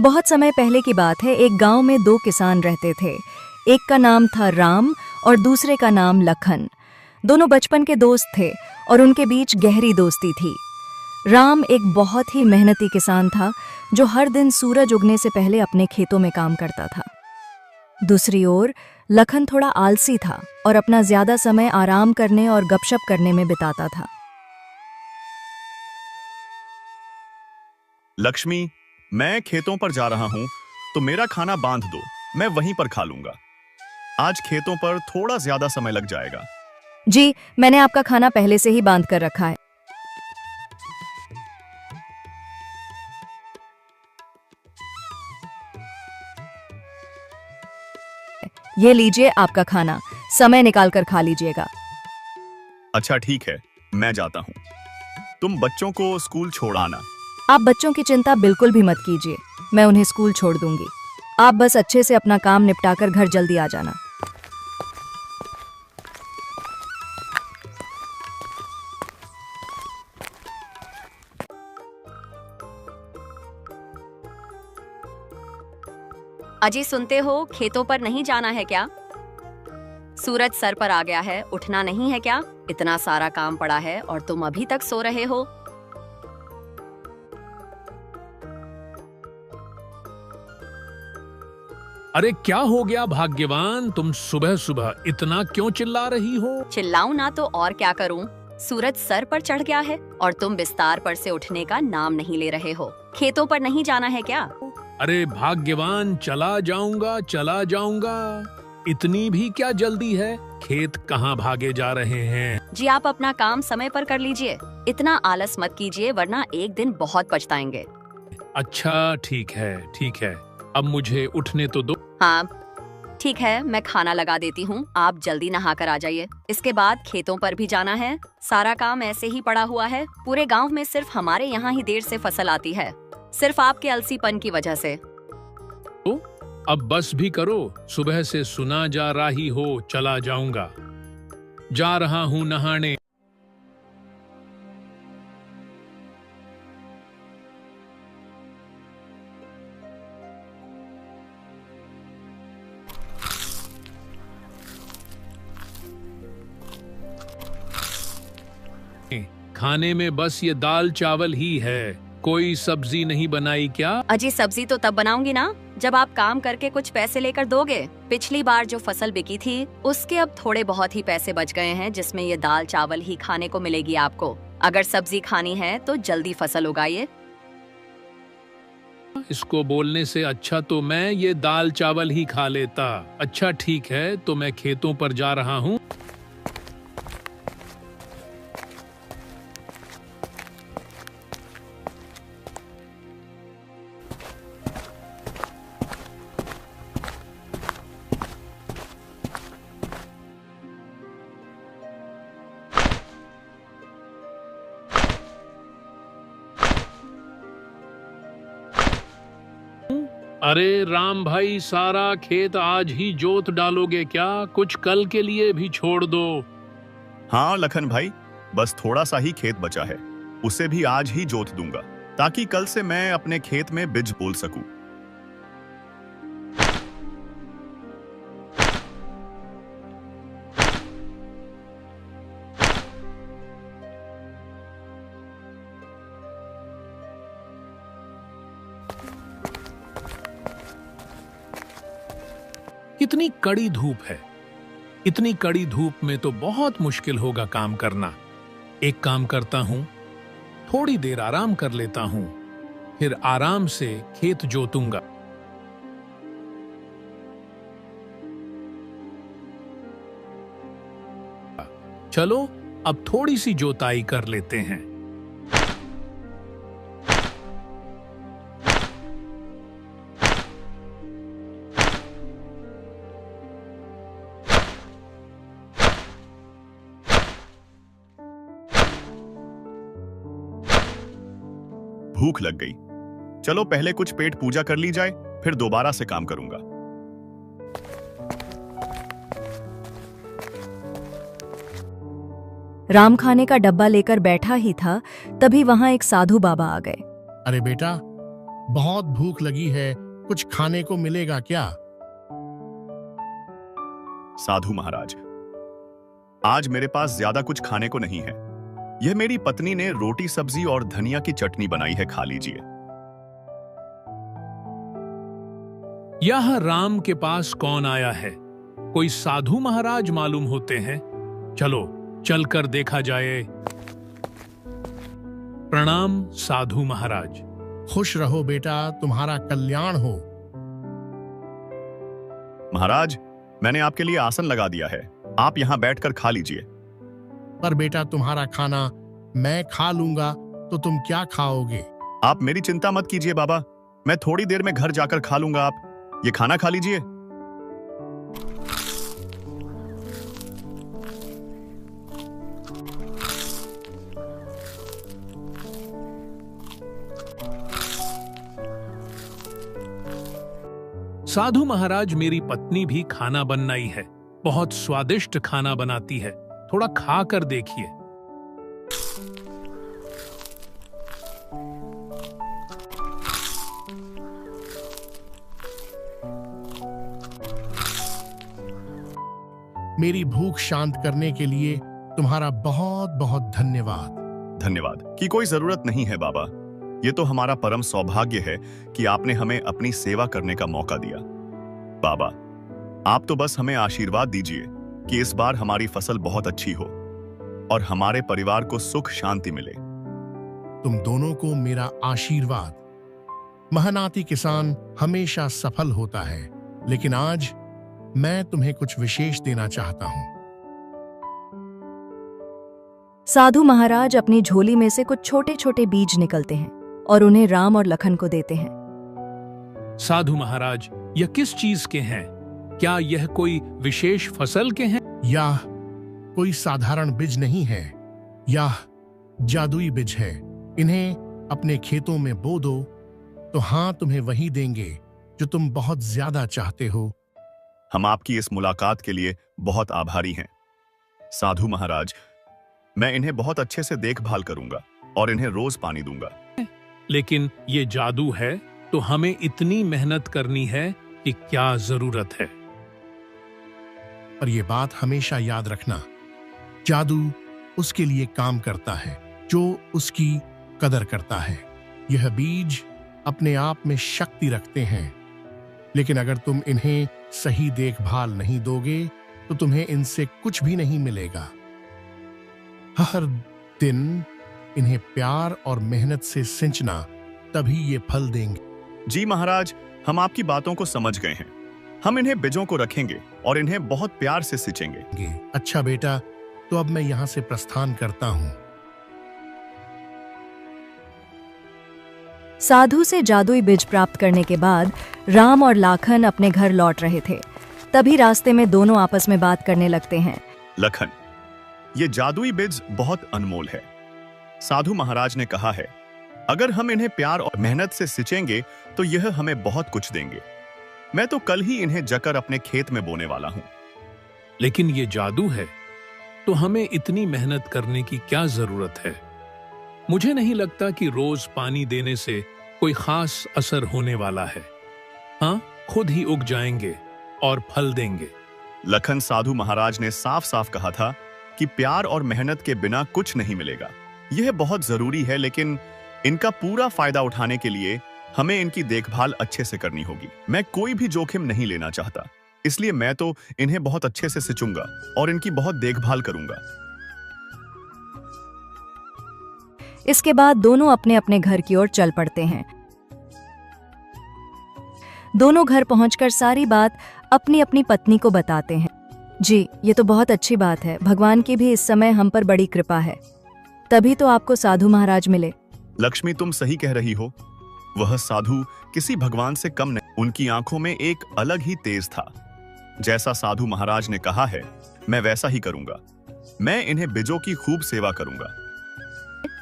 बहुत समय पहले की बात है। एक गांव में दो किसान रहते थे। एक का नाम था राम और दूसरे का नाम लखन। दोनों बचपन के दोस्त थे और उनके बीच गहरी दोस्ती थी। राम एक बहुत ही मेहनती किसान था जो हर दिन सूरज उगने से पहले अपने खेतों में काम करता था। दूसरी ओर लखन थोड़ा आलसी था और अपना ज्यादा समय आराम करने और गपशप करने में बिताता था। लक्ष्मी, मैं खेतों पर जा रहा हूं, तो मेरा खाना बांध दो, मैं वहीं पर खा लूंगा। आज खेतों पर थोड़ा ज्यादा समय लग जाएगा। जी, मैंने आपका खाना पहले से ही बांध कर रखा है। ये लीजिए आपका खाना, समय निकाल कर खा लीजिएगा। अच्छा ठीक है, मैं जाता हूं। तुम बच्चों को स्कूल छोड़ आना। आप बच्चों की चिंता बिल्कुल भी मत कीजिए, मैं उन्हें स्कूल छोड़ दूंगी। आप बस अच्छे से अपना काम निपटाकर घर जल्दी आ जाना। अजी सुनते हो, खेतों पर नहीं जाना है क्या? सूरज सर पर आ गया है, उठना नहीं है क्या? इतना सारा काम पड़ा है और तुम अभी तक सो रहे हो। अरे क्या हो गया भाग्यवान, तुम सुबह सुबह इतना क्यों चिल्ला रही हो? चिल्लाऊं ना तो और क्या करूं? सूरज सर पर चढ़ गया है और तुम बिस्तार पर से उठने का नाम नहीं ले रहे हो। खेतों पर नहीं जाना है क्या? अरे भाग्यवान, चला जाऊंगा चला जाऊंगा। इतनी भी क्या जल्दी है? खेत कहाँ भागे जा रहे हैं? जी आप अपना काम समय पर कर लीजिए। इतना आलस मत कीजिए वरना एक दिन बहुत पछताएंगे। अच्छा ठीक है, अब मुझे उठने तो दो। हाँ ठीक है, मैं खाना लगा देती हूँ, आप जल्दी नहा कर आ जाइए। इसके बाद खेतों पर भी जाना है। सारा काम ऐसे ही पड़ा हुआ है। पूरे गांव में सिर्फ हमारे यहाँ ही देर से फसल आती है, सिर्फ आपके अलसीपन की वजह से। तो अब बस भी करो, सुबह से सुना जा रही हो चला जाऊंगा। जा रहा हूँ नहाने। खाने में बस ये दाल चावल ही है, कोई सब्जी नहीं बनाई क्या? अजी सब्जी तो तब बनाऊंगी ना जब आप काम करके कुछ पैसे लेकर दोगे। पिछली बार जो फसल बिकी थी उसके अब थोड़े बहुत ही पैसे बच गए हैं, जिसमें ये दाल चावल ही खाने को मिलेगी आपको। अगर सब्जी खानी है तो जल्दी फसल उगाइए। इसको बोलने से अच्छा तो मैं ये दाल चावल ही खा लेता। अच्छा ठीक है, तो मैं खेतों पर जा रहा हूँ। अरे राम भाई, सारा खेत आज ही जोत डालोगे क्या? कुछ कल के लिए भी छोड़ दो। हाँ लखन भाई, बस थोड़ा सा ही खेत बचा है, उसे भी आज ही जोत दूंगा ताकि कल से मैं अपने खेत में बीज बोल सकूं। कितनी कड़ी धूप है। इतनी कड़ी धूप में तो बहुत मुश्किल होगा काम करना। एक काम करता हूं, थोड़ी देर आराम कर लेता हूं, फिर आराम से खेत जोतूंगा। चलो अब थोड़ी सी जोताई कर लेते हैं। भूख लग गई, चलो पहले कुछ पेट पूजा कर ली जाए, फिर दोबारा से काम करूंगा। राम खाने का डब्बा लेकर बैठा ही था, तभी वहां एक साधु बाबा आ गए। अरे बेटा, बहुत भूख लगी है, कुछ खाने को मिलेगा क्या? साधु महाराज, आज मेरे पास ज्यादा कुछ खाने को नहीं है। यह मेरी पत्नी ने रोटी सब्जी और धनिया की चटनी बनाई है, खा लीजिए। यह राम के पास कौन आया है? कोई साधु महाराज मालूम होते हैं। चलो चलकर देखा जाए। प्रणाम साधु महाराज। खुश रहो बेटा, तुम्हारा कल्याण हो। महाराज, मैंने आपके लिए आसन लगा दिया है, आप यहां बैठकर खा लीजिए। पर बेटा, तुम्हारा खाना मैं खा लूंगा तो तुम क्या खाओगे? आप मेरी चिंता मत कीजिए बाबा, मैं थोड़ी देर में घर जाकर खा लूंगा। आप ये खाना खा लीजिए। साधु महाराज, मेरी पत्नी भी खाना बनाई है, बहुत स्वादिष्ट खाना बनाती है, थोड़ा खा कर देखिए। मेरी भूख शांत करने के लिए तुम्हारा बहुत बहुत धन्यवाद। धन्यवाद की कोई जरूरत नहीं है बाबा, ये तो हमारा परम सौभाग्य है कि आपने हमें अपनी सेवा करने का मौका दिया। बाबा, आप तो बस हमें आशीर्वाद दीजिए कि इस बार हमारी फसल बहुत अच्छी हो और हमारे परिवार को सुख शांति मिले। तुम दोनों को मेरा आशीर्वाद। मेहनती किसान हमेशा सफल होता है, लेकिन आज मैं तुम्हें कुछ विशेष देना चाहता हूं। साधु महाराज अपनी झोली में से कुछ छोटे छोटे बीज निकलते हैं और उन्हें राम और लखन को देते हैं। साधु महाराज, यह किस चीज के हैं? क्या यह कोई विशेष फसल के हैं? यह कोई साधारण बीज नहीं है, यह जादुई बीज है। इन्हें अपने खेतों में बो दो तो हाँ, तुम्हें वही देंगे जो तुम बहुत ज्यादा चाहते हो। हम आपकी इस मुलाकात के लिए बहुत आभारी हैं। साधु महाराज, मैं इन्हें बहुत अच्छे से देखभाल करूंगा और इन्हें रोज पानी दूंगा। लेकिन ये जादू है तो हमें इतनी मेहनत करनी है कि क्या जरूरत है? पर यह बात हमेशा याद रखना, जादू उसके लिए काम करता है जो उसकी कदर करता है। यह बीज अपने आप में शक्ति रखते हैं, लेकिन अगर तुम इन्हें सही देखभाल नहीं दोगे तो तुम्हें इनसे कुछ भी नहीं मिलेगा। हर दिन इन्हें प्यार और मेहनत से सिंचना, तभी ये फल देंगे। जी महाराज, हम आपकी बातों को समझ गए हैं। हम इन्हें बीजों को रखेंगे और इन्हें बहुत प्यार से सिंचेंगे। अच्छा बेटा, तो अब मैं यहां से प्रस्थान करता हूं। साधु से जादुई बीज प्राप्त करने के बाद राम और लाखन अपने घर लौट रहे थे। तभी रास्ते में दोनों आपस में बात करने लगते हैं। लखन, ये जादुई बीज बहुत अनमोल है। साधु महाराज ने कहा है, अगर हम इन्हें प्यार और मेहनत से सिंचेंगे तो यह हमें बहुत कुछ देंगे। मैं तो कल ही इन्हें जकर अपने खेत में बोने वाला हूं। लेकिन ये जादू है तो हमें इतनी मेहनत करने की क्या जरूरत है? मुझे नहीं लगता कि रोज पानी देने से कोई खास असर होने वाला है। हाँ, खुद ही उग जाएंगे और फल देंगे। लखन, साधु महाराज ने साफ साफ कहा था कि प्यार और मेहनत के बिना कुछ नहीं मिलेगा। यह बहुत जरूरी है, लेकिन इनका पूरा फायदा उठाने के लिए हमें इनकी देखभाल अच्छे से करनी होगी। मैं कोई भी जोखिम नहीं लेना चाहता, इसलिए मैं तो इन्हें बहुत अच्छे से सिंचूंगा और इनकी बहुत देखभाल करूंगा। इसके बाद दोनों अपने अपने घर की ओर चल पड़ते हैं। दोनों घर पहुंचकर सारी बात अपनी अपनी पत्नी को बताते हैं। जी, ये तो बहुत अच्छी बात है। भगवान की भी इस समय हम पर बड़ी कृपा है, तभी तो आपको साधु महाराज मिले। लक्ष्मी, तुम सही कह रही हो। वह साधु किसी भगवान से कम नहीं। उनकी आंखों में एक अलग ही तेज था। जैसा साधु महाराज ने कहा है, मैं वैसा ही करूंगा। मैं इन्हें बीजों की खूब सेवा करूंगा।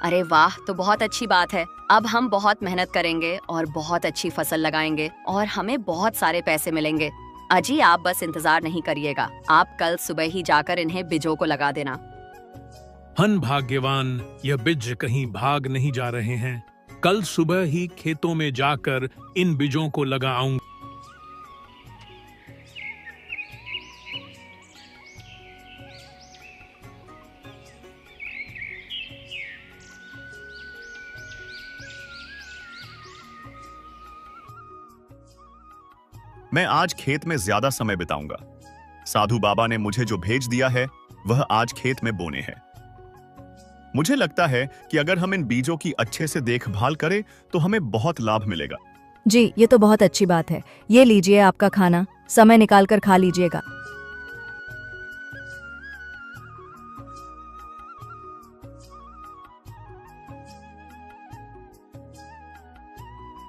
अरे वाह, तो बहुत अच्छी बात है। अब हम बहुत मेहनत करेंगे और बहुत अच्छी फसल लगाएंगे और हमें बहुत सारे पैसे मिलेंगे। अजी, आप बस इंतजार नहीं करिएगा, आप कल सुबह ही जाकर इन्हें बीजों को लगा देना। हन भाग्यवान, यह बीज कहीं भाग नहीं जा रहे हैं। कल सुबह ही खेतों में जाकर इन बीजों को लगाऊंगा। मैं आज खेत में ज्यादा समय बिताऊंगा। साधु बाबा ने मुझे जो भेज दिया है वह आज खेत में बोने हैं। मुझे लगता है कि अगर हम इन बीजों की अच्छे से देखभाल करें तो हमें बहुत लाभ मिलेगा। जी, ये तो बहुत अच्छी बात है। ये लीजिए आपका खाना, समय निकाल कर खा लीजिएगा।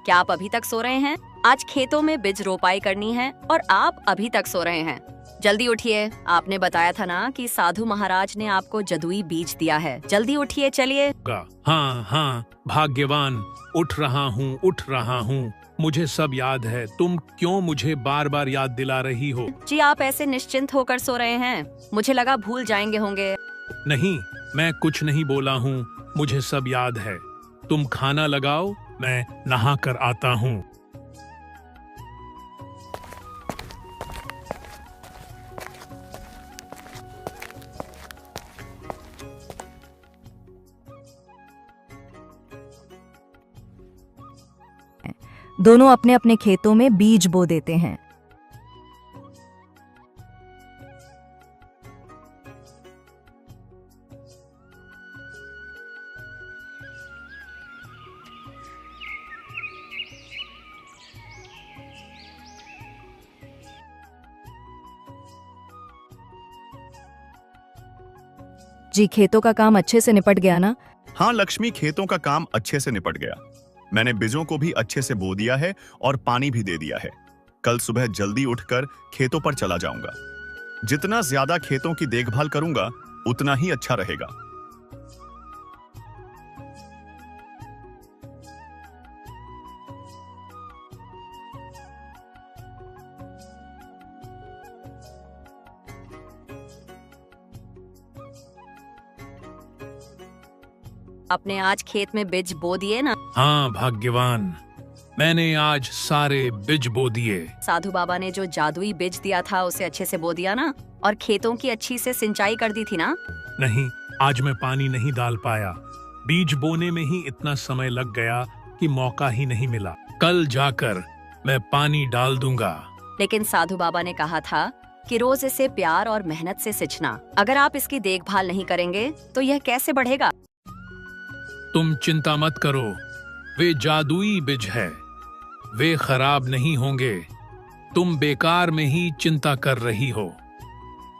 क्या आप अभी तक सो रहे हैं? आज खेतों में बीज रोपाई करनी है और आप अभी तक सो रहे हैं। जल्दी उठिए, आपने बताया था ना कि साधु महाराज ने आपको जदुई बीज दिया है। जल्दी उठिए, चलिए। हाँ हाँ भाग्यवान, उठ रहा हूँ। मुझे सब याद है। तुम क्यों मुझे बार बार याद दिला रही हो? जी, आप ऐसे निश्चिंत होकर सो रहे हैं, मुझे लगा भूल जाएंगे होंगे। नहीं, मैं कुछ नहीं बोला हूँ, मुझे सब याद है। तुम खाना लगाओ, मैं नहा कर आता हूँ। दोनों अपने अपने खेतों में बीज बो देते हैं। जी, खेतों का काम अच्छे से निपट गया ना? हाँ लक्ष्मी, खेतों का काम अच्छे से निपट गया। मैंने बीजों को भी अच्छे से बो दिया है और पानी भी दे दिया है। कल सुबह जल्दी उठकर खेतों पर चला जाऊंगा। जितना ज्यादा खेतों की देखभाल करूंगा उतना ही अच्छा रहेगा। आपने आज खेत में बीज बो दिए ना? हाँ भाग्यवान, मैंने आज सारे बीज बो दिए। साधु बाबा ने जो जादुई बीज दिया था उसे अच्छे से बो दिया ना? और खेतों की अच्छी से सिंचाई कर दी थी ना? नहीं, आज मैं पानी नहीं डाल पाया। बीज बोने में ही इतना समय लग गया कि मौका ही नहीं मिला। कल जाकर मैं पानी डाल दूंगा। लेकिन साधु बाबा ने कहा था कि रोज इसे प्यार और मेहनत से सिंचना। अगर आप इसकी देखभाल नहीं करेंगे तो यह कैसे बढ़ेगा? तुम चिंता मत करो, वे जादुई बीज है, वे खराब नहीं होंगे। तुम बेकार में ही चिंता कर रही हो।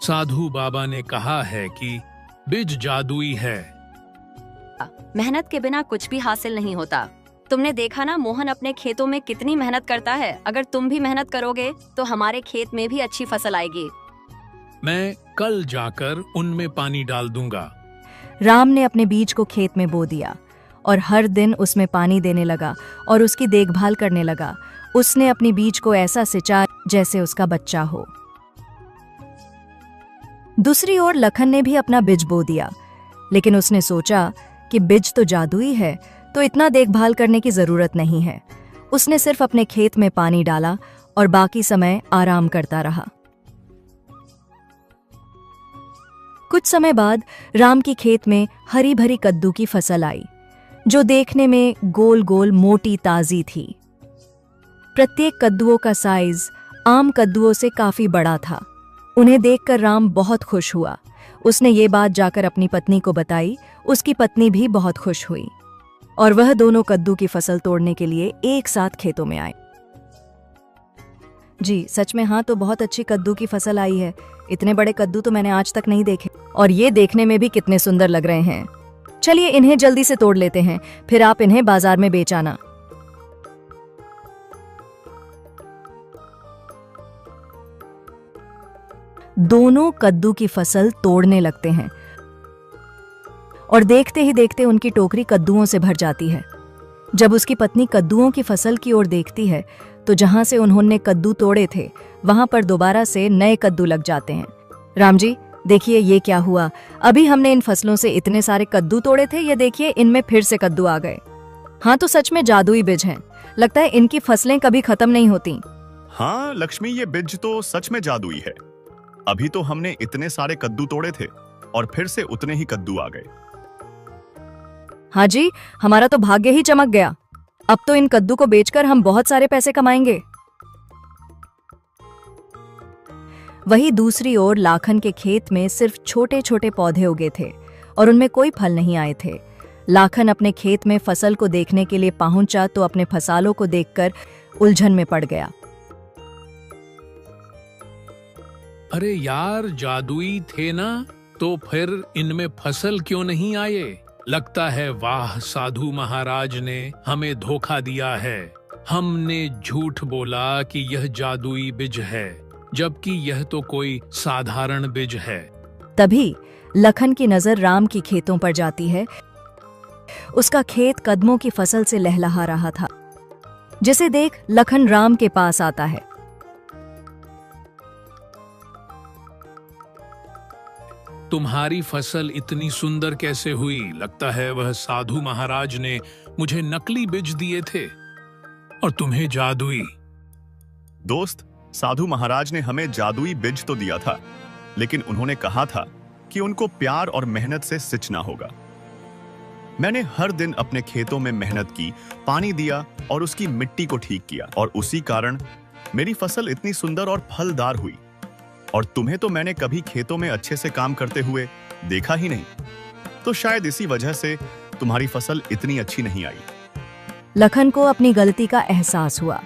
साधु बाबा ने कहा है कि बीज जादुई है। मेहनत के बिना कुछ भी हासिल नहीं होता। तुमने देखा ना मोहन अपने खेतों में कितनी मेहनत करता है। अगर तुम भी मेहनत करोगे तो हमारे खेत में भी अच्छी फसल आएगी। मैं कल जाकर उनमें पानी डाल दूंगा। राम ने अपने बीज को खेत में बो दिया और हर दिन उसमें पानी देने लगा और उसकी देखभाल करने लगा। उसने अपनी बीज को ऐसा सिंचा जैसे उसका बच्चा हो। दूसरी ओर लखन ने भी अपना बीज बो दिया, लेकिन उसने सोचा कि बीज तो जादुई है तो इतना देखभाल करने की जरूरत नहीं है। उसने सिर्फ अपने खेत में पानी डाला और बाकी समय आराम करता रहा। कुछ समय बाद राम की खेत में हरी भरी कद्दू की फसल आई, जो देखने में गोल गोल मोटी ताजी थी। प्रत्येक कद्दुओं का साइज आम कद्दुओं से काफी बड़ा था। उन्हें देखकर राम बहुत खुश हुआ। उसने ये बात जाकर अपनी पत्नी को बताई। उसकी पत्नी भी बहुत खुश हुई और वह दोनों कद्दू की फसल तोड़ने के लिए एक साथ खेतों में आए। जी सच में, हाँ, तो बहुत अच्छी कद्दू की फसल आई है। इतने बड़े कद्दू तो मैंने आज तक नहीं देखे और ये देखने में भी कितने सुंदर लग रहे हैं। चलिए इन्हें जल्दी से तोड़ लेते हैं, फिर आप इन्हें बाजार में बेच आना। दोनों कद्दू की फसल तोड़ने लगते हैं और देखते ही देखते उनकी टोकरी कद्दुओं से भर जाती है। जब उसकी पत्नी कद्दुओं की फसल की ओर देखती है तो जहां से उन्होंने कद्दू तोड़े थे वहां पर दोबारा से नए कद्दू लग जाते हैं। राम जी देखिए ये क्या हुआ। अभी हमने इन फसलों से इतने सारे कद्दू तोड़े थे, ये देखिए इनमें फिर से कद्दू आ गए। हाँ, तो सच में जादुई बीज हैं। लगता है इनकी फसलें कभी खत्म नहीं होती। हाँ लक्ष्मी, ये बीज तो सच में जादुई है। अभी तो हमने इतने सारे कद्दू तोड़े थे और फिर से उतने ही कद्दू आ गए। हाँ जी, हमारा तो भाग्य ही चमक गया। अब तो इन कद्दू को बेचकर हम बहुत सारे पैसे कमाएंगे। वहीं दूसरी ओर लाखन के खेत में सिर्फ छोटे छोटे पौधे उगे थे और उनमें कोई फल नहीं आए थे। लाखन अपने खेत में फसल को देखने के लिए पहुंचा तो अपने फसालों को देखकर उलझन में पड़ गया। अरे यार, जादुई थे ना, तो फिर इनमें फसल क्यों नहीं आए? लगता है वाह, साधु महाराज ने हमें धोखा दिया है। हमने झूठ बोला कि यह जादुई बीज है, जबकि यह तो कोई साधारण बीज है। तभी लखन की नजर राम की खेतों पर जाती है। उसका खेत कदमों की फसल से लहलहा रहा था, जिसे देख लखन राम के पास आता है। तुम्हारी फसल इतनी सुंदर कैसे हुई? लगता है वह साधु महाराज ने मुझे नकली बीज दिए थे और तुम्हें जादुई। दोस्त, साधु महाराज ने हमें जादुई बीज तो दिया था, लेकिन उन्होंने कहा था कि उनको प्यार और मेहनत से सिंचना होगा। मैंने हर दिन अपने खेतों में मेहनत की, पानी दिया और उसकी मिट्टी को ठीक किया, और उसी कारण मेरी फसल इतनी सुंदर और फलदार हुई। और तुम्हें तो मैंने कभी खेतों में अच्छे से काम करते हुए देखा ही नहीं, तो शायद इसी वजह से तुम्हारी फसल इतनी अच्छी नहीं आई। लखन को अपनी गलती का एहसास हुआ।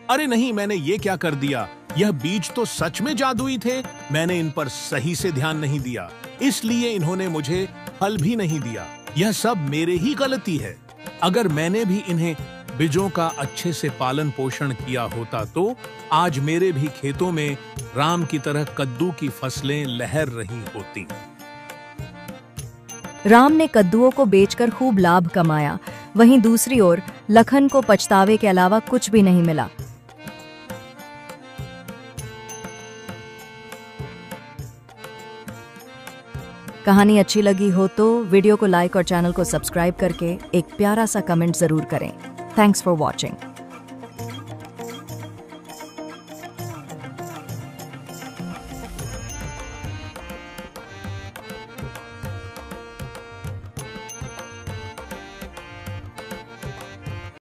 अरे नहीं, मैंने ये क्या कर दिया? यह बीज तो सच में जादुई थे। मैंने इन पर सही से ध्यान नहीं दिया, इसलिए इन्होंने मुझे फल भी नहीं दिया। यह सब मेरे ही गलती है। अगर मैंने भी इन्हें बीजों का अच्छे से पालन पोषण किया होता तो आज मेरे भी खेतों में राम की तरह कद्दू की फसलें लहर रही होती। राम ने कद्दुओं को बेचकर खूब लाभ कमाया। वहीं दूसरी ओर लखन को पछतावे के अलावा कुछ भी नहीं मिला। कहानी अच्छी लगी हो तो वीडियो को लाइक और चैनल को सब्सक्राइब करके एक प्यारा सा कमेंट जरूर करें। Thanks for watching.